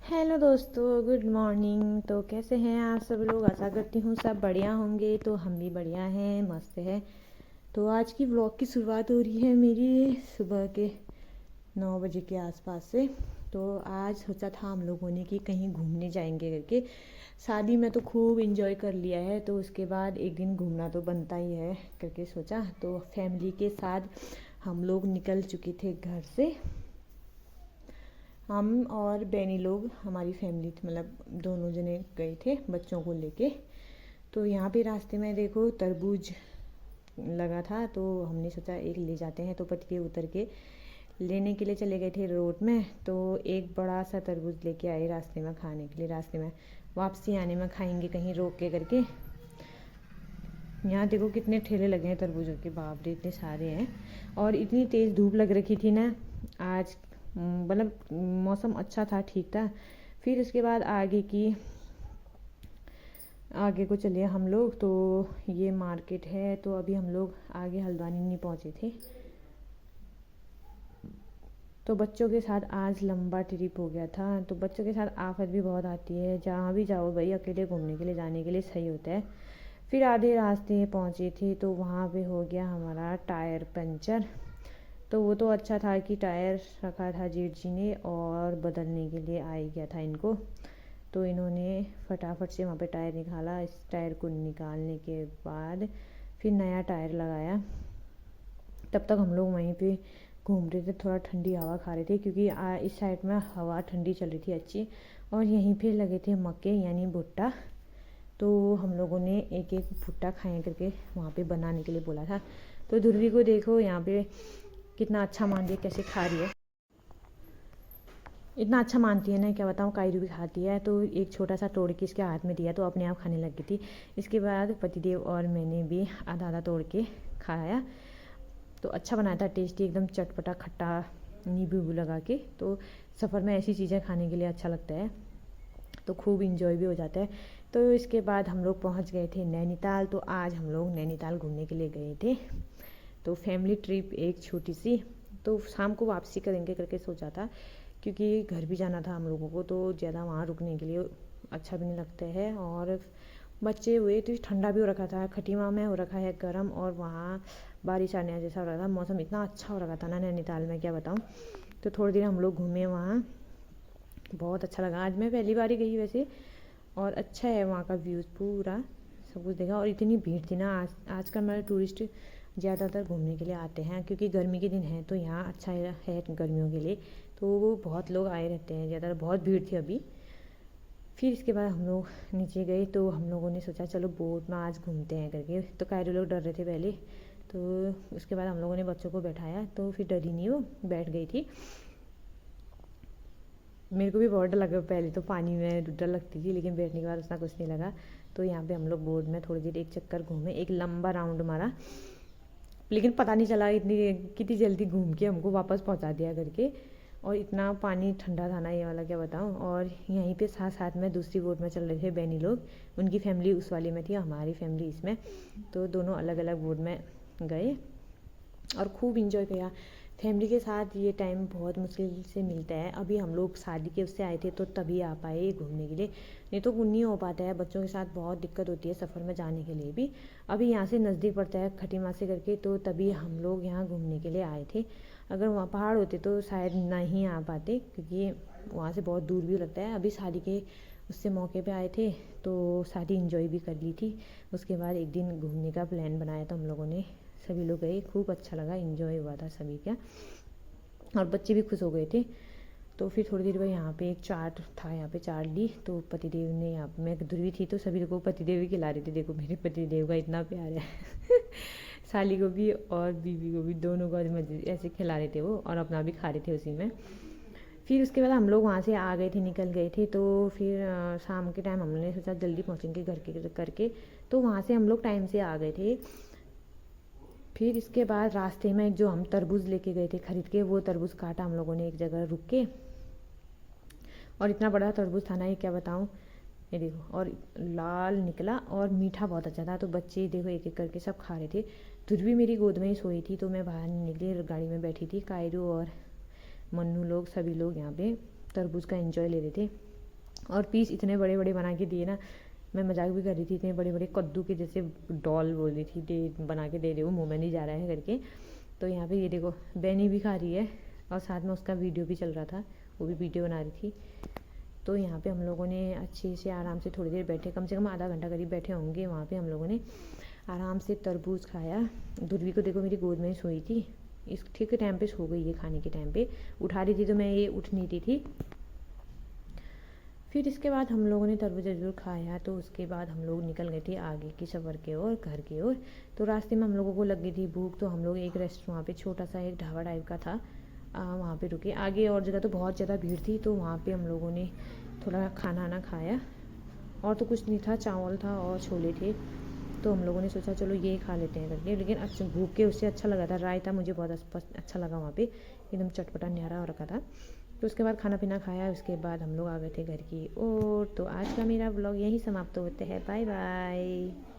Hello दोस्तों, good morning. तो कैसे हैं आप सब लोग? आशा करती हूँ सब बढ़िया होंगे। तो हम भी बढ़िया हैं, मस्त है। तो आज की व्लॉग की शुरुआत हो रही है मेरी सुबह के 9 बजे के आसपास से। तो आज सोचा था हम लोगों ने कि कहीं घूमने जाएंगे करके। शादी में तो खूब इंजॉय कर लिया है, तो उसके बाद एक दिन घूमना तो बनता ही है करके सोचा। तो फैमिली के साथ हम लोग निकल चुके थे घर से। हम और बेनी लोग, हमारी फैमिली मतलब दोनों जने गए थे बच्चों को लेके। तो यहाँ पे रास्ते में देखो तरबूज लगा था, तो हमने सोचा एक ले जाते हैं। तो पति उतर के लेने के लिए चले गए थे रोड में। तो एक बड़ा सा तरबूज लेके आए रास्ते में खाने के लिए। रास्ते में वापसी आने में खाएंगे कहीं रोक के करके। यहाँ देखो कितने ठेले लगे हैं तरबूजों के, बाप रे इतने सारे हैं। और इतनी तेज़ धूप लग रखी थी ना आज, मतलब मौसम अच्छा था, ठीक था। फिर उसके बाद आगे को चले हम लोग। तो ये मार्केट है। तो अभी हम लोग आगे हल्द्वानी नहीं पहुँचे थे। तो बच्चों के साथ आज लंबा ट्रिप हो गया था। तो बच्चों के साथ आफत भी बहुत आती है, जहाँ भी जाओ भाई अकेले घूमने के लिए जाने के लिए सही होता है। फिर आधे रास्ते पहुँचे थे तो वहाँ पे हो गया हमारा टायर पंचर। तो वो तो अच्छा था कि टायर रखा था जेठ जी ने और बदलने के लिए आ ही गया था इनको। तो इन्होंने फटाफट से वहाँ पे टायर निकाला। इस टायर को निकालने के बाद फिर नया टायर लगाया। तब तक हम लोग वहीं पे घूम रहे थे, थोड़ा ठंडी हवा खा रहे थे, क्योंकि इस साइड में हवा ठंडी चल रही थी अच्छी। और यहीं पे लगे थे मक्के यानी भुट्टा। तो हम लोगों ने एक एक भुट्टा खाएं करके वहाँ पे बनाने के लिए बोला था। तो ध्रुवी को देखो यहाँ पे कितना अच्छा मान रही है, कैसे खा रही है। इतना अच्छा मानती है ना, क्या बताऊँ। कायरू भी खाती है। तो एक छोटा सा तोड़ के इसके हाथ में दिया तो अपने आप खाने लग गई थी। इसके बाद पतिदेव और मैंने भी आधा आधा तोड़ के खाया। तो अच्छा बनाया था, टेस्टी एकदम चटपटा खट्टा नींबू वीबू लगा के। तो सफ़र में ऐसी चीज़ें खाने के लिए अच्छा लगता है, तो खूब इंजॉय भी हो जाता है। तो इसके बाद हम लोग पहुंच गए थे नैनीताल। तो आज हम लोग नैनीताल घूमने के लिए गए थे। तो फैमिली ट्रिप एक छोटी सी। तो शाम को वापसी करेंगे करके सोचा था, क्योंकि घर भी जाना था हम लोगों को। तो ज़्यादा वहाँ रुकने के लिए अच्छा भी नहीं लगता है। और बच्चे हुए तो ठंडा भी हो रखा था, खटीमा में हो रखा है गर्म, और वहाँ बारिश आने जैसा हो रहा था। मौसम इतना अच्छा हो रखा था ना नैनीताल में, क्या बताऊँ। तो थोड़ी देर हम लोग घूमे वहाँ, बहुत अच्छा लगा। आज मैं पहली बार ही गई वैसे, और अच्छा है वहाँ का व्यूज़ पूरा सब कुछ देखा। और इतनी भीड़ थी ना, आजकल हमारे टूरिस्ट ज़्यादातर घूमने के लिए आते हैं, क्योंकि गर्मी के दिन हैं तो यहाँ अच्छा है गर्मियों के लिए। तो वो बहुत लोग आए रहते हैं ज़्यादातर, बहुत भीड़ थी अभी। फिर इसके बाद हम लोग नीचे गए। तो हम लोगों ने सोचा चलो बोट में आज घूमते हैं करके। तो कायरे लोग डर रहे थे पहले। तो उसके बाद हम लोगों ने बच्चों को बैठाया, तो फिर डरी नहीं, वो बैठ गई थी। मेरे को भी बहुत डर लगा पहले, तो पानी में डर लगती थी, लेकिन बैठने के बाद उतना कुछ नहीं लगा। तो यहाँ पे हम लोग बोट में थोड़ी देर एक चक्कर घूमे, एक लंबा राउंड मारा। लेकिन पता नहीं चला इतनी कितनी जल्दी घूम के हमको वापस पहुँचा दिया करके। और इतना पानी ठंडा था ना ये वाला, क्या बताऊँ। और यहीं पे साथ साथ में दूसरी बोट में चल रहे थे बेनी लोग। उनकी फैमिली उस वाली में थी, हमारी फैमिली इसमें। तो दोनों अलग अलग बोट में गए और खूब इंजॉय किया। फैमिली के साथ ये टाइम बहुत मुश्किल से मिलता है। अभी हम लोग शादी के उससे आए थे तो तभी आ पाए घूमने के लिए, नहीं तो नहीं हो पाता है। बच्चों के साथ बहुत दिक्कत होती है सफ़र में जाने के लिए भी। अभी यहाँ से नज़दीक पड़ता है खटीमा से करके, तो तभी हम लोग यहाँ घूमने के लिए आए थे। अगर वहाँ पहाड़ होते तो शायद नहीं आ पाते, क्योंकि वहाँ से बहुत दूर भी लगता है। अभी शादी के उससे मौके पे आए थे, तो शादी इंजॉय भी कर ली थी। उसके बाद एक दिन घूमने का प्लान बनाया था हम लोगों ने, सभी लोग गए, खूब अच्छा लगा, इंजॉय हुआ था सभी का। और बच्चे भी खुश हो गए थे। तो फिर थोड़ी देर बाद यहाँ पे एक चाट था, यहाँ पे चाट ली। तो पतिदेव ने, यहाँ पे मैं ध्रुवी थी तो सभी लोग को पतिदेव ही खिला रहे थे। देखो मेरे पतिदेव का इतना प्यार है साली को भी और बीवी को भी, दोनों को मजे ऐसे खिला रहे थे वो, और अपना भी खा रहे थे उसी में। फिर उसके बाद हम लोग वहाँ से आ गए थे, निकल गए थे। तो फिर शाम के टाइम हमने सोचा जल्दी पहुँचेंगे घर के करके। तो वहाँ से हम लोग टाइम से आ गए थे। फिर इसके बाद रास्ते में जो हम तरबूज लेके गए थे खरीद के, वो तरबूज काटा हम लोगों ने एक जगह रुक के। और इतना बड़ा तरबूज था ना, ये क्या बताऊँ। ये देखो, और लाल निकला और मीठा बहुत अच्छा था। तो बच्चे देखो एक एक करके सब खा रहे थे। ध्रुवी मेरी गोद में ही सोई थी, तो मैं बाहर नहीं निकली, गाड़ी में बैठी थी। कायरू और मन्नू लोग, सभी लोग यहाँ पे तरबूज का एंजॉय ले रहे थे। और पीस इतने बड़े बड़े बना के दिए ना, मैं मजाक भी कर रही थी, इतने बड़े बड़े कद्दू के जैसे डॉल बोल रही थी, दे बना के दे रहे हो, मुँह में नहीं जा रहा है करके। तो यहाँ पे ये देखो बेनी भी खा रही है और साथ में उसका वीडियो भी चल रहा था, वो भी वीडियो बना रही थी। तो यहाँ पे हम लोगों ने अच्छे से आराम से थोड़ी देर बैठे, कम से कम आधा घंटा करीब बैठे होंगे वहाँ पे। हम लोगों ने आराम से तरबूज खाया। दुर्वी को देखो मेरी गोद में ही सोई थी, इस ठीक टाइम पे सो गई है, खाने के टाइम पे उठा रही थी तो मैं ये उठ नहीं रही थी। फिर इसके बाद हम लोगों ने तरबूज जरूर खाया, तो उसके बाद हम लोग निकल गए थे आगे की सफ़र के ओर, घर की ओर। तो रास्ते में हम लोगों को लग गई थी भूख, तो हम लोग एक रेस्टोरेंट वहाँ पे छोटा सा एक ढाबा टाइप का था, वहाँ पे रुके। आगे और जगह तो बहुत ज़्यादा भीड़ थी, तो वहाँ पे हम लोगों ने थोड़ा खाना ना खाया, और तो कुछ नहीं था, चावल था और छोले थे। तो हम लोगों ने सोचा चलो ये खा लेते हैं करके, लेकिन अच्छा भूख के उससे अच्छा लगा था। रायता मुझे बहुत अच्छा लगा वहाँ पे, एकदम चटपटा न्यारा हो रखा था। तो उसके बाद खाना पीना खाया, उसके बाद हम लोग आ गए थे घर की ओर। तो आज का मेरा व्लॉग यहीं समाप्त होते हैं, बाय बाय।